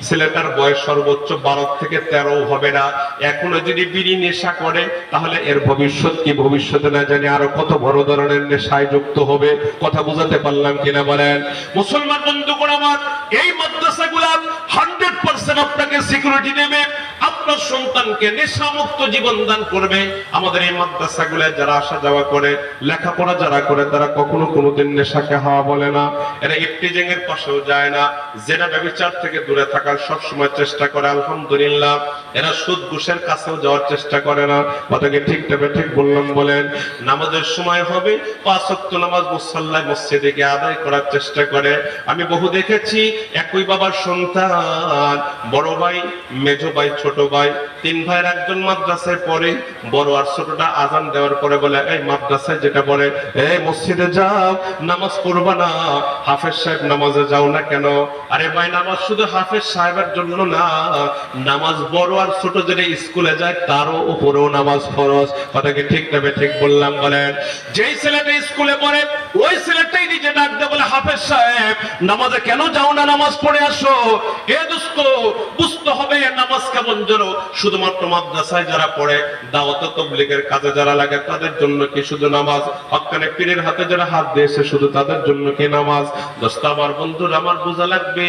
ছেলেটার বয়স সর্বোচ্চ 12 থেকে 13 হবে না। এখনো যদি বিড়ি নেশা করে তাহলে এর ভবিষ্যৎ কি? ভবিষ্যতে না জানি আরো কত বড় ধরনের নেশায় যুক্ত হবে। কথা বুঝাতে পারলাম কিনা বলেন? মুসলমান বন্ধুগণ আমার, এই মাদ্রাসাগুলো 100% আপনাকে সিকিউরিটি দেবে, আপনার সন্তানকে নেশামুক্ত জীবন দান করবে। আমাদের এই মাদ্রাসাগুলোয় যারা আসা যাওয়া করে, লেখাপড়া যারা করে, তারা কখনো কোনোদিন নেশাকে হাওয়া বলে না। এরা ইফতিজিং এর পাশেও যায় না, জেনা ব্যভিচার থেকে দূরে থাকার সব সময় চেষ্টা করে। আলহামদুলিল্লাহ, এরা সুদ ঘুষের কাছেও যাওয়ার চেষ্টা করে না। কথাকে ঠিক তবে ঠিক বললাম বলেন? নামাজের সময় হবে 5 ওয়াক্ত নামাজ মুসল্লায় মসজিদে গিয়ে আদায় করার চেষ্টা করে। আমি বহু দেখেছি, একই বাবার সন্তান, বড় ভাই, মেজো ভাই, ছোট ভাই, 3 ভাইয়ের একজন মাদ্রাসায় পড়ে। বড় আর ছোটটা আজান দেওয়ার পরে বলে, এই মাদ্রাসায় যেটা পড়ে, এই মসজিদে যাও, নামাজ পড়বা না? হাফেজ সাহেব নামাজে যাও না কেন? আরে ভাই, নামাজ শুধু হাফেজ সাহেবের জন্য না, নামাজ বড় আর ছোট যেটা স্কুলে যায় তারও উপরেও নামাজ ফরজ। কথাকে ঠিক তবে ঠিক বললাম বলেন? যেই ছেলেটা স্কুলে পড়ে ওই ছেলেটাই নিজে ডাক দেয়, বলে, হাফেজ সাহেব নামাজে কেন যাও না? নামাজ পড়ে আসো। এ দোস্ত, বুঝতে হবে নামাজ কেমন যেন শুধুমাত্র মাদ্রাসায় যারা পড়ে, দাওয়াত তাবলীগের কাজে যারা লাগে তাদের জন্য কি শুধু নামাজ? হক্কানে পীরের হাতে যারা হাত দিয়েছে শুধু তাদের জন্য কি নামাজ? দোস্ত আমার, বন্ধুরা আমার, বোঝা লাগবে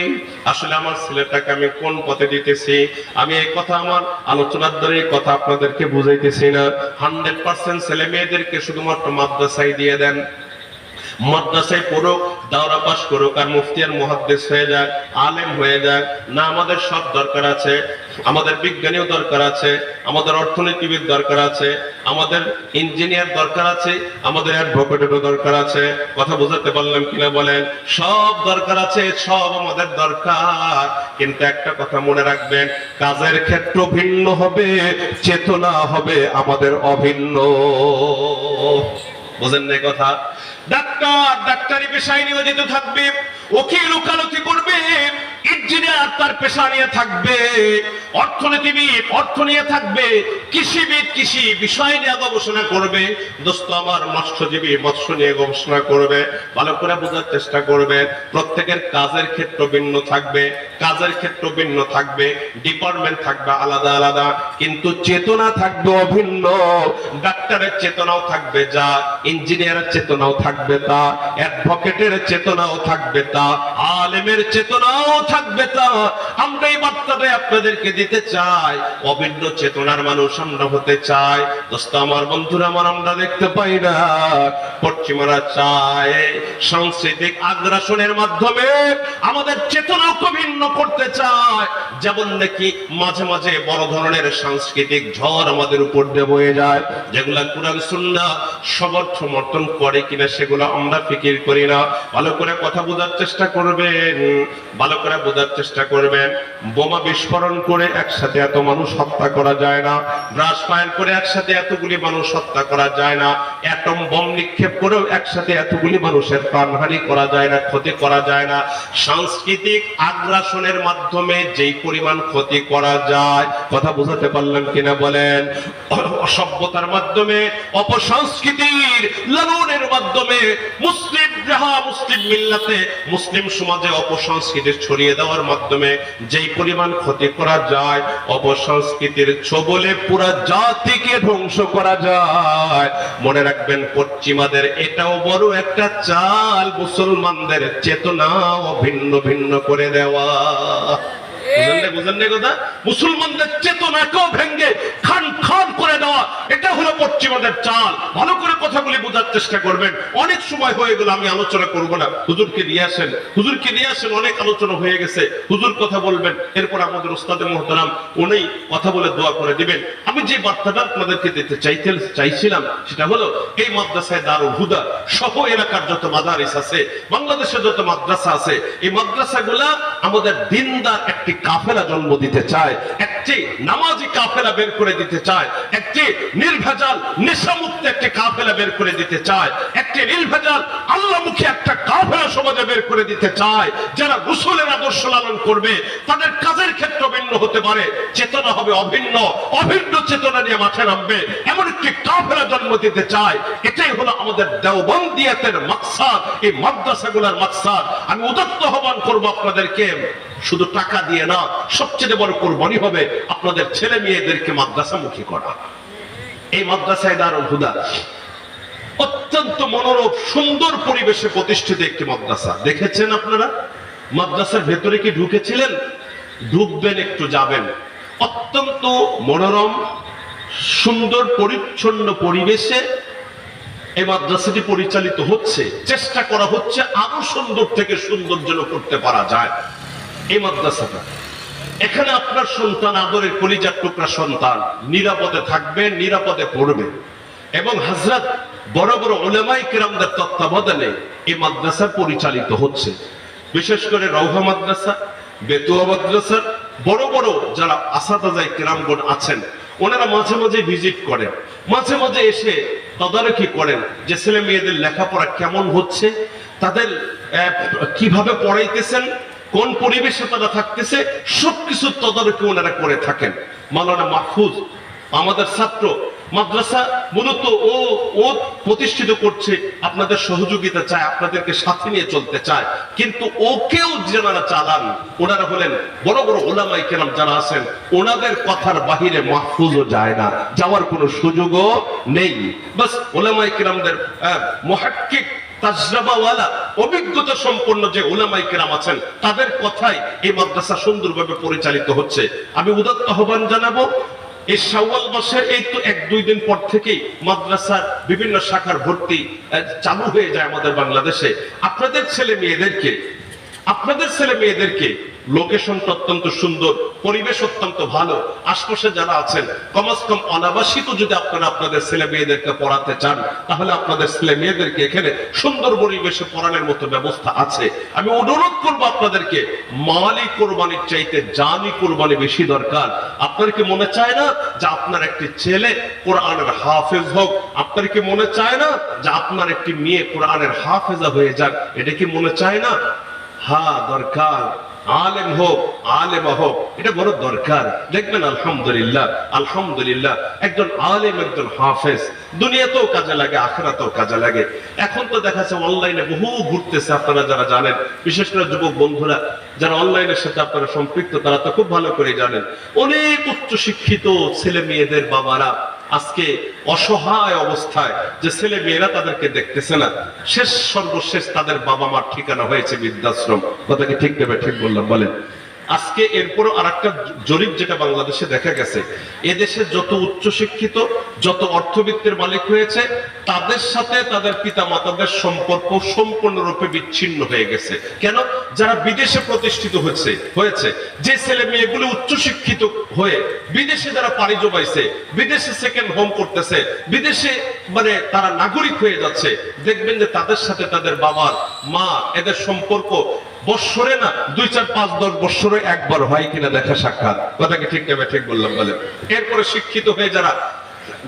আসলে আমার ছেলেটাকে আমি কোন পথে দিতেছি। আমি এই কথা আমার আলোচনার দ্বারা এই কথা আপনাদেরকে বুঝাইতেছি না। 100% ছেলে মেয়েদেরকে শুধুমাত্র মাদ্রাসায় দিয়ে দেন, মাদ্রাসায় পড়ুক, দাওরা পাস করুক, আর মুফতি আর মুহাদ্দিস হয়ে যাক, আলেম হয়ে যাক না, আমাদের সব দরকার আছে। আমাদের বিজ্ঞানীও দরকার আছে, আমাদের অর্থনীতিবিদ দরকার আছে, আমাদের ইঞ্জিনিয়ার দরকার আছে, আমাদের অ্যাডভোকেটেরও দরকার আছে। কথা বুঝাতে পারলাম কিনা বলেন? সব দরকার আছে, সব আমাদের দরকার। কিন্তু একটা কথা মনে রাখবেন, কাজের ক্ষেত্র ভিন্ন হবে, চেতনা হবে আমাদের অভিন্ন। বুঝেন না কথা? ডাক্তার ডাক্তারি পেশায় নিয়োজিত থাকবে, উকিল ওকালতি করবে, ইঞ্জিনিয়ার তার পেশা নিয়ে থাকবে, অর্থনীতিবিদ অর্থ নিয়ে থাকবে, কৃষিবিদ কৃষি বিষয় নিয়ে গবেষণা করবে, দোস্ত আমার মৎস্যজীবী মৎস্য নিয়ে গবেষণা করবে। ভালো করে বোঝার চেষ্টা করবে, প্রত্যেকের কাজের ক্ষেত্র ভিন্ন থাকবে, কাজের ক্ষেত্র ভিন্ন থাকবে, ডিপার্টমেন্ট থাকবে আলাদা আলাদা, কিন্তু চেতনা থাকবে অভিন্ন। ডাক্তারের চেতনাও থাকবে যা, ইঞ্জিনিয়ারের চেতনাও থাকবে তা, অ্যাডভোকেটের চেতনাও থাকবে তা, আলেমের চেতনাও থাকবে তা। আমরা এই বার্তাটাই আপনাদেরকে দিতে চাই, অভিন্ন চেতনার মানুষ আমরা হতে চাই। দোস্ত আমার, বন্ধুরা আমার, আমরা দেখতে পাই না পশ্চিমারা চায় সাংস্কৃতিক আগ্রাসনের মাধ্যমে আমাদের চেতনাকে ভিন্ন করতে চায়। যেমন নাকি মাঝে মাঝে বড় ধরনের সাংস্কৃতিক ঝড় আমাদের উপর দিয়ে বয়ে যায়, যেগুলা কুরআন সুন্নাহ সমর্থন করে কিনা সেগুলো আমরা ফিকির করি না। ভালো করে কথা বোঝার চেষ্টা করবেন, ভালো করে বোঝার চেষ্টা করবেন। বোমা বিস্ফোরণ করে একসাথে এত মানুষ হত্যা করা যায় না, ব্রাশ ফায়ার করে একসাথে এতগুলি মানুষ হত্যা করা যায় না, অ্যাটম বোম নিক্ষেপ করেও একসাথে এতগুলি মানুষের প্রাণহানি করা যায় না, ক্ষতি করা যায় না। সাংস্কৃতিক আগ্রাসনের মাধ্যমে যেই পরিমাণ ক্ষতি করা যায়, কথা বোঝাতে পারলাম কিনা বলেন? অসভ্যতার মাধ্যমে, অপসংস্কৃতির লালনের মাধ্যমে, মুসলিম মিল্লাতে, মুসলিম সমাজে অপসংস্কৃতি ছড়িয়ে দেওয়ার মাধ্যমে যেই পরিমাণ ক্ষতি করা যায়, অপসংস্কৃতির ছোবলে পুরা জাতিকে ধ্বংস করা যায়। মনে রাখবেন, পশ্চিমাদের এটাও বড় একটা চাল, মুসলমানদের চেতনাও ভিন্ন ভিন্ন করে দেওয়া। মুসলমানদের চেতনাকেও ভেঙ্গে খান খান করে দেওয়া, এটা হলো পশ্চিমাদের চাল। ভালো করে কথাগুলি বোঝার চেষ্টা করবেন। অনেক সময় হয়ে গেল, আমি আলোচনা করব না। হুজুরকে নিয়ে আসেন, হুজুরকে নিয়ে আসেন, অনেক আলোচনা হয়ে গেছে। হুজুর কথা বলবেন, এরপর আমাদের উস্তাদে মুহতারাম উনি কথা বলে দোয়া করে দিবেন। আমি যে বার্তাটা আপনাদেরকে দিতে চাইছিলাম সেটা হলো, এই মাদ্রাসায় দারুল হুদা সহ এলাকার যত মাদারিস আছে, বাংলাদেশের যত মাদ্রাসা আছে, এই মাদ্রাসাগুলা আমাদের দিনদার একটি কাফেলা জন্ম দিতে চায়, একটি নামাজি কাফেলা বের করে দিতে চায়, একটি নির্ভেজাল নেশামুক্ত একটি কাফেলা বের করে দিতে চায়, একটি নির্ভেজাল আল্লাহমুখী একটা কাফেলা সমাজে বের করে দিতে চায়। যারা রাসূলের আদর্শ লালন করবে, তাদের কাজের ক্ষেত্র ভিন্ন হতে পারে, চেতনা হবে অভিন্ন, অভিন্ন চেতনা নিয়ে মাঠে নামবে, এমন একটি কাফেলা জন্ম দিতে চায়। এটাই হলো আমাদের দেওবন্দিয়াতের মাকসাদ, এই মাদ্রাসাগুলোর মাকসাদ। আমি উদাত্ত আহ্বান করবো আপনাদেরকে, শুধু টাকা দিয়ে না, সবচেয়ে বড় কুরবানি হবে আপনাদের ছেলে মেয়েদেরকে মাদ্রাসামুখী করা। এই মাদ্রাসায় দারুল হুদা অত্যন্ত মনোরম সুন্দর পরিবেশে প্রতিষ্ঠিত একটি মাদ্রাসা। দেখেছেন আপনারা? মাদ্রাসার ভেতরে কি ঢুকেছিলেন? ঢুকবেন, একটু যাবেন। অত্যন্ত মনোরম সুন্দর পরিচ্ছন্ন পরিবেশে এই মাদ্রাসাটি পরিচালিত হচ্ছে। চেষ্টা করা হচ্ছে আরো সুন্দর থেকে সুন্দর যেন করতে পারা যায় এই মাদ্রাসাটা। এখানে আপনার সন্তান, আদরের কলিজার টুকরা সন্তান নিরাপদে থাকবে, নিরাপদে পড়বে, এবং হযরত বড় বড় উলামায়ে কিরামদের তত্ত্বাবধানে এই মাদ্রাসা পরিচালিত হচ্ছে। বিশেষ করে রওহা মাদ্রাসা, বেতুয়া মাদ্রাসার বড় বড় যারা আসাদায়ে কিরামগণ আছেন, ওনারা মাঝে মাঝে ভিজিট করেন, মাঝে মাঝে এসে তদারকি করেন যে ছেলে মেয়েদের লেখাপড়া কেমন হচ্ছে, তাদের কিভাবে পড়াইতেছেন, কোন পরিবেশে তারা থাকতেছে, সবকিছু তদারকি ওনারা করে থাকেন। মাওলানা মাহফুজ আমাদের ছাত্র, মাদ্রাসা মূলত ও প্রতিষ্ঠিত করছে, আপনাদের সহযোগিতা চায়, আপনাদেরকে সাথে নিয়ে চলতে চায়, কিন্তু ওকেও যারা চালান ওনারা হলেন বড় বড় উলামায়ে কেরাম যারা আছেন, ওনাদের কথার বাহিরে মাহফুজও যায় না, যাওয়ার কোনো সুযোগও নেই। বাস উলামায়ে কেরামদের মুহাক্কিক তাজরাবাওয়ালা অভিজ্ঞতা সম্পন্ন যে উলামায়ে কেরাম আছেন, তাদের কথাই এই মাদ্রাসা সুন্দরভাবে পরিচালিত হচ্ছে। আমি উদাত্ত আহ্বান জানাবো, এই শাওয়াল মাসের এই তো 1-2 দিন পর থেকেই মাদ্রাসার বিভিন্ন শাখার ভর্তি চালু হয়ে যায় আমাদের বাংলাদেশে। আপনাদের ছেলে মেয়েদেরকে লোকেশনটা অত্যন্ত সুন্দর, পরিবেশ অত্যন্ত ভালো, আশপাশে যারা আছেন কমাস কম অনাবাসিত যদি আপনারা আপনাদের ছেলে মেয়েদেরকে পড়াতে চান, তাহলে আপনাদের ছেলে মেয়েদেরকে এখানে সুন্দর পরিবেশে পড়ানোর মতো ব্যবস্থা আছে। আমি অনুরোধ করবো আপনাদেরকে, মালি কোরবানির চাইতে জানি কোরবানি বেশি দরকার। আপনার কি মনে চায় না যে আপনার একটি ছেলে কোরআনের হাফেজ হোক? আপনার কি মনে চায় না যে আপনার একটি মেয়ে কোরআনের হাফেজা হয়ে যাক? এটা কি মনে চায় না? হ্যাঁ, দরকার। আলেম হোক, আলেমা হোক, এটা বড় দরকার। দেখবেন আলহামদুলিল্লাহ একজন আলেম, একজন হাফেজ দুনিয়াতেও কাজে লাগে, আখিরাতেও কাজে লাগে। এখন তো দেখা যাচ্ছে অনলাইনে বহু ঘুরতেছে, আপনারা যারা জানেন, বিশেষ করে যুবক বন্ধুরা যারা অনলাইনের সাথে আপনারা সম্পৃক্ত, তারা তো খুব ভালো করে জানেন, অনেক উচ্চ শিক্ষিত ছেলে মেয়েদের বাবারা আজকে অসহায় অবস্থায়, যে ছেলে মেয়েরা তাদেরকে দেখতেছে না, সর্বশেষ তাদের বাবা মার ঠিকানা হয়েছে বৃদ্ধাশ্রম। কথা কি ঠিক নেবে? ঠিক বললাম বলেন? আজকে এরপরও আরেকটা জরিপ যেটা বাংলাদেশে দেখা গেছে, এদেশে যত উচ্চ শিক্ষিত, যত অর্থবিত্তের মালিক হয়েছে, তাদের সাথে তাদের পিতা মাতাদের সম্পর্ক সম্পূর্ণরূপে বিচ্ছিন্ন হয়ে গেছে। কেন? যারা বিদেশে প্রতিষ্ঠিত হয়েছে, যে ছেলে মেয়েগুলো উচ্চ শিক্ষিত হয়ে বিদেশে যারা পাড়ি জমাইছে, বিদেশে সেকেন্ড হোম করতেছে, বিদেশে মানে তারা নাগরিক হয়ে যাচ্ছে, দেখবেন যে তাদের সাথে তাদের বাবার মা এদের সম্পর্ক বৎসরে না 2, 4, 5, 10 বৎসরে একবার হয় কিনা দেখা সাক্ষাৎ। কথা কি ঠিক নেবে? ঠিক বললাম বলেন? এরপরে শিক্ষিত হয়ে যারা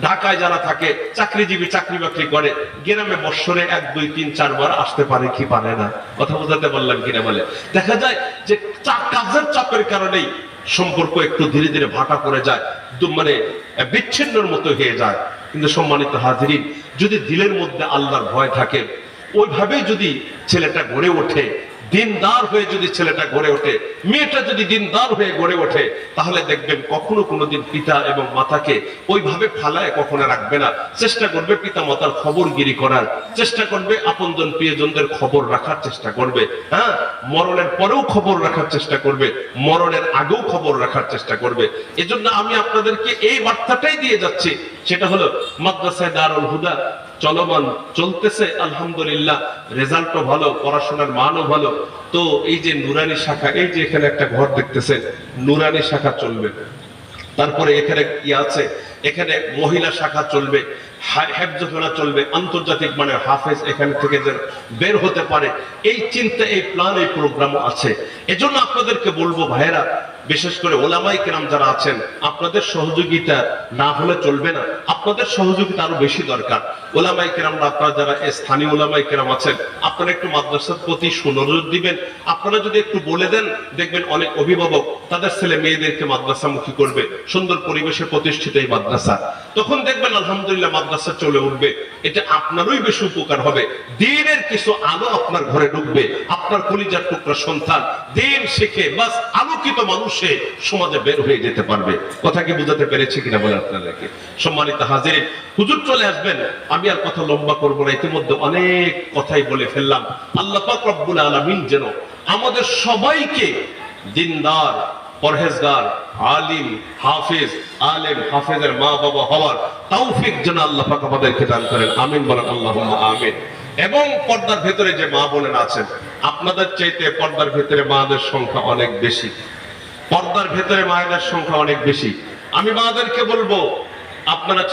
ঢাকায় যারা থাকে, চাকরিজীবী, চাকরি বাকরি করে, গ্রামে বৎসরে 1, 2, 3, 4 বার আসতে পারে কি পারে না? কথা বোঝাতে বললাম কিনা বলে? দেখা যায় যে কাজের চাপের কারণেই সম্পর্ক একটু ধীরে ধীরে ভাটা পড়ে যায়, মানে বিচ্ছিন্নর মতো হয়ে যায়। কিন্তু সম্মানিত হাজিরিন, যদি দিলের মধ্যে আল্লাহর ভয় থাকে, ওইভাবেই যদি ছেলেটা গড়ে ওঠে, দিনদার হয়ে যদি ছেলেটা গড়ে ওঠে, মেয়েটা যদি দিনদার হয়ে গড়ে ওঠে, তাহলে দেখবেন কখনো কোনোদিন পিতা এবং মাতাকে ওইভাবে ফালায় কখনো রাখবে না। চেষ্টা করবে পিতা মাতার খবরগিরি করার, চেষ্টা করবে আপনজন প্রিয়জনদের খবর রাখার চেষ্টা করবে। হ্যাঁ, মরণের পরেও খবর রাখার চেষ্টা করবে, মরণের আগেও খবর রাখার চেষ্টা করবে। এজন্য আমি আপনাদেরকে এই বার্তাটাই দিয়ে যাচ্ছি, সেটা হলো মাদ্রাসায়ে দারুল হুদা চলমান, চলতেছে আলহামদুলিল্লাহ, রেজাল্টও ভালো, পড়াশোনার মানও ভালো। তো এই যে নুরানি শাখা, এই যে এখানে একটা ঘর দেখতেছেন, নুরানি শাখা চলবে। তারপরে এখানে কি আছে, এখানে মহিলা শাখা চলবে, হেফজখানা চলবে, আন্তর্জাতিক মানের হাফেজ এখান থেকে যে বের হতে পারে, এই চিন্তা, এই প্ল্যান, এই প্রোগ্রামও আছে। এজন্য আপনাদেরকে বলবো ভাইয়েরা, বিশেষ করে ওলামাই কেরাম যারা আছেন, আপনাদের সহযোগিতা না হলে চলবে না, আপনাদের সহযোগিতা আরো বেশি দরকার। ওলামাই কেরামরা, আপনারা যারা স্থানীয় ওলামাই কেরাম আছেন, আপনারা একটু মাদ্রাসার প্রতি সুনজর দিবেন। আপনারা যদি একটু বলে দেন, দেখবেন অনেক অভিভাবক তাদের ছেলে মেয়েদেরকে মাদ্রাসামুখী করবে, সুন্দর পরিবেশে প্রতিষ্ঠিত এই মাদ্রাসা, তখন দেখবেন আলহামদুলিল্লাহ মাদ্রাসা চলে উঠবে। এটা আপনারই বেশি উপকার হবে, দ্বীনের কিছু আলো আপনার ঘরে ঢুকবে, আপনার কলিজার টুকরা সন্তান দ্বীন শিখে বাস আলোকিত মানুষে সমাজে বের হয়ে যেতে পারবে। কথা কি বুঝাতে পেরেছি কিনা বলে আপনাদেরকে? সম্মানিত হাজিরিন, হুজুর চলে আসবেন, আমি আর কথা লম্বা করবো না, ইতিমধ্যে অনেক কথাই বলে ফেললাম। আল্লাহ পাক রব্বুল আলামিন যেন আমাদের সবাইকে দিনদার, পরহেজগার, আলিম, হাফেজ, আলেম, হাফেজের মা বাবা হওয়ার তৌফিক যেন আল্লাহ পাক আমাদেরকে দান করেন। আমিন বলেন আল্লাহুম্মা আমিন। এবং পর্দার ভেতরে যে মা বোনেরা আছেন, আপনাদের চাইতে পর্দার ভেতরে মাদের সংখ্যা অনেক বেশি, পর্দার ভেতরে মায়েদের সংখ্যা অনেক বেশি। আমি মাদেরকে বলবো, আপনারা